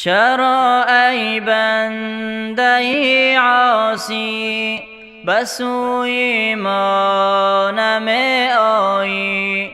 چرا ای بنده عاصی به سوی ما نمی آیی؟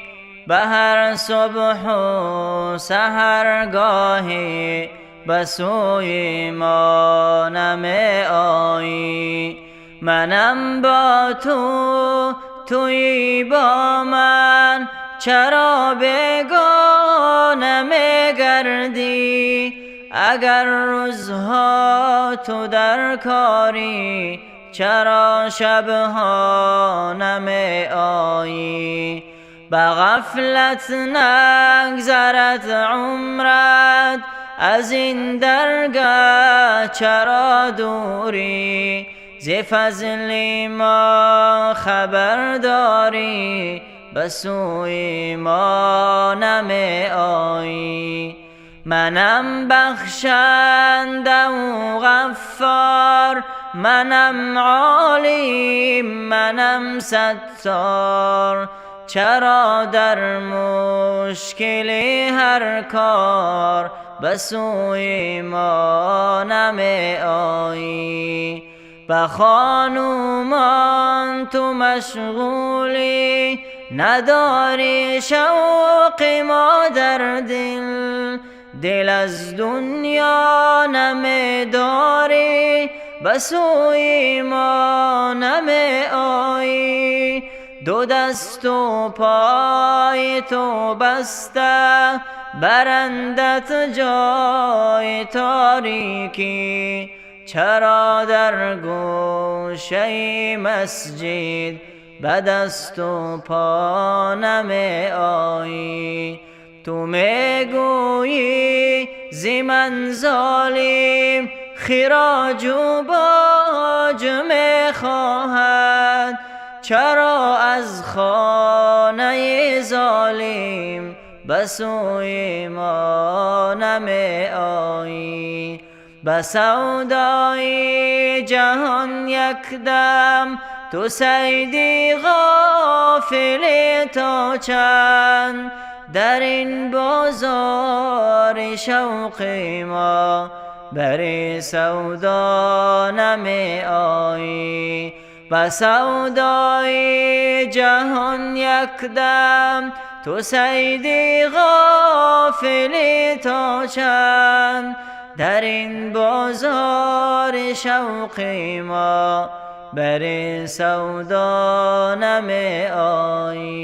به هر صبح و سحرگاهی به سوی ما نمی آیی؟ منم با تو، تویی با من، چرا بیگانه می گردی؟ اگر روزها تو در کاری، چرا شبها نمی آیی؟ به غفلت نگذرد عمرت، از این درگاه چرا دوری؟ ز فضل ما خبر داری، به سوی ما نمی آیی؟ منم بخشنده و غفار، منم عالم، منم ستار، چرا در مشکل هر کار به سوی ما نمی آیی؟ به خانومان تو مشغولی، نداری شوق ما در دل، دل از دنیا نمی داری، به سوی ما نمی آیی؟ دو دست و پای تو بسته، برندت جای تاریکی، چرا در گوشه مسجد به دست و پا نمی آیی؟ تو می گویی ز من ظالم، خراج و باج می خواهد، چرا از خانه ظالم به سوی ما نمی آیی؟ به سودای جهان یک دم تو صیدی غافلی تا چند؟ در این بازار شوق ما بر سودا نمی آیی؟ به سودای جهان یک دم تو صیدی غافلی تا چند؟ در این بازار شوق ما بر سودا نمی آیی؟